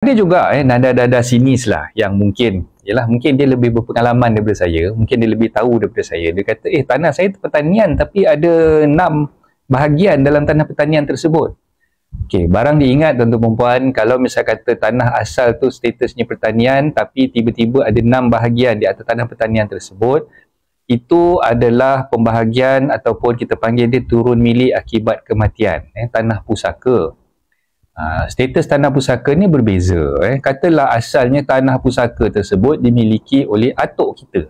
Ada juga nada-nada sinis lah yang mungkin dia lebih berpengalaman daripada saya, mungkin dia lebih tahu daripada saya. Dia kata, tanah saya tu pertanian tapi ada 6 bahagian dalam tanah pertanian tersebut. Okey, barang diingat tuan-tuan dan puan, kalau misal kata tanah asal tu statusnya pertanian tapi tiba-tiba ada 6 bahagian di atas tanah pertanian tersebut, itu adalah pembahagian ataupun kita panggil dia turun milik akibat kematian, tanah pusaka. Status tanah pusaka ni berbeza. Katalah asalnya tanah pusaka tersebut dimiliki oleh atuk kita.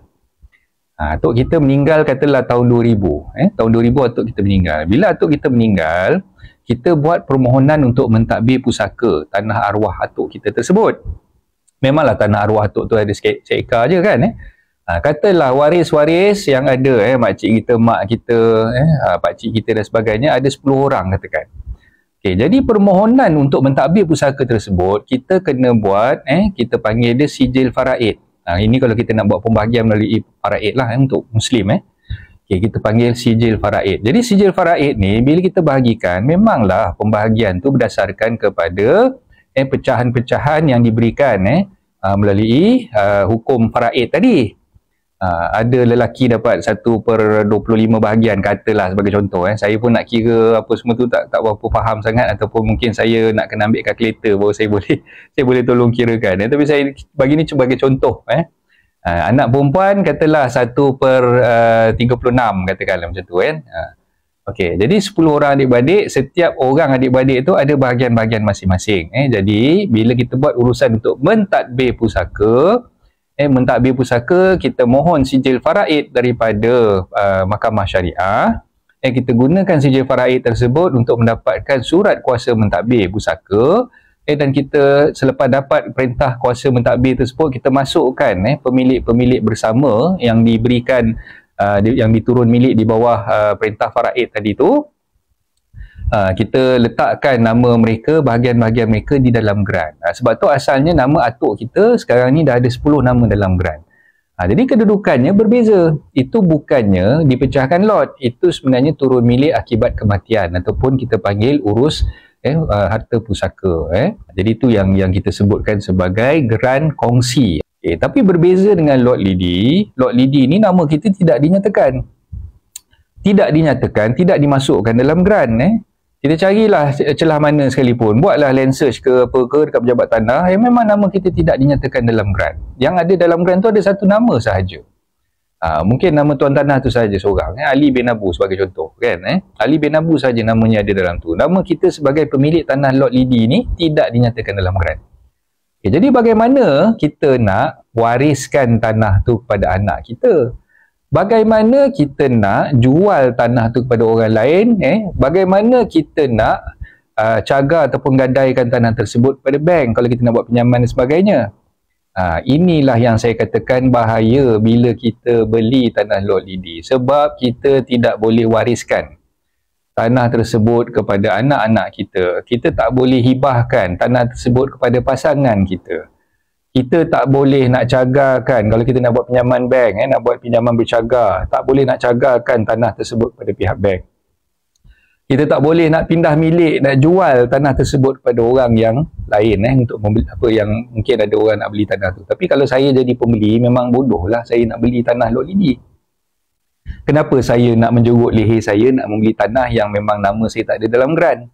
Atuk kita meninggal katalah tahun 2000. Tahun 2000 atuk kita meninggal. Bila atuk kita meninggal, kita buat permohonan untuk mentadbir pusaka tanah arwah atuk kita tersebut. Memanglah tanah arwah atuk tu ada seekar je kan. Katalah waris-waris yang ada, makcik kita, mak kita, pakcik kita dan sebagainya, ada 10 orang katakan. Okay, jadi permohonan untuk mentadbir pusaka tersebut, kita kena buat, kita panggil dia sijil faraid. Ini kalau kita nak buat pembahagian melalui faraid lah untuk Muslim. Okay, kita panggil sijil faraid. Jadi sijil faraid ni, bila kita bahagikan, memanglah pembahagian tu berdasarkan kepada pecahan-pecahan yang diberikan melalui hukum faraid tadi. Ada lelaki dapat 1/25 bahagian katalah sebagai contoh. Saya pun nak kira apa semua tu tak berapa faham sangat, ataupun mungkin saya nak kena ambil kalkulator baru saya boleh tolong kirakan. Tapi saya bagi ni sebagai contoh. Anak perempuan katalah 1/36 katakanlah macam tu kan. Okey, jadi 10 orang adik-beradik, setiap orang adik-beradik tu ada bahagian-bahagian masing-masing. Jadi bila kita buat urusan untuk mentadbir pusaka, mentadbir pusaka, kita mohon sijil faraid daripada Mahkamah Syariah. Kita gunakan sijil faraid tersebut untuk mendapatkan surat kuasa mentadbir pusaka. Dan kita selepas dapat perintah kuasa mentadbir tersebut, kita masukkan pemilik-pemilik bersama yang diberikan, yang diturun milik di bawah perintah faraid tadi tu. Kita letakkan nama mereka, bahagian-bahagian mereka di dalam geran. Sebab tu asalnya nama atuk kita sekarang ni dah ada 10 nama dalam geran. Jadi kedudukannya berbeza. Itu bukannya dipecahkan lot. Itu sebenarnya turun milik akibat kematian ataupun kita panggil urus harta pusaka. Jadi itu yang kita sebutkan sebagai geran kongsi. Tapi berbeza dengan lot lidi. Lot lidi ni nama kita tidak dinyatakan. Tidak dimasukkan dalam geran. Kita carilah celah mana sekalipun, buatlah land search ke apa ke dekat pejabat tanah, memang nama kita tidak dinyatakan dalam geran. Yang ada dalam geran tu ada satu nama sahaja. Mungkin nama tuan tanah tu sahaja seorang, Ali bin Abu sebagai contoh kan. Ali bin Abu sahaja namanya ada dalam tu. Nama kita sebagai pemilik tanah lot lidi ni tidak dinyatakan dalam geran. Jadi bagaimana kita nak wariskan tanah tu kepada anak kita? Bagaimana kita nak jual tanah tu kepada orang lain? Bagaimana kita nak cagar ataupun gadaikan tanah tersebut kepada bank kalau kita nak buat pinjaman dan sebagainya? Inilah yang saya katakan bahaya bila kita beli tanah lot lidi. Sebab kita tidak boleh wariskan tanah tersebut kepada anak-anak kita. Kita tak boleh hibahkan tanah tersebut kepada pasangan kita. Kita tak boleh nak cagarkan, kalau kita nak buat pinjaman bank, nak buat pinjaman bercagar, tak boleh nak cagarkan tanah tersebut pada pihak bank. Kita tak boleh nak pindah milik, nak jual tanah tersebut kepada orang yang lain untuk membeli apa yang mungkin ada orang nak beli tanah tu. Tapi kalau saya jadi pembeli, memang bodoh lah saya nak beli tanah lot lidi. Kenapa saya nak menjerut leher saya nak membeli tanah yang memang nama saya tak ada dalam geran?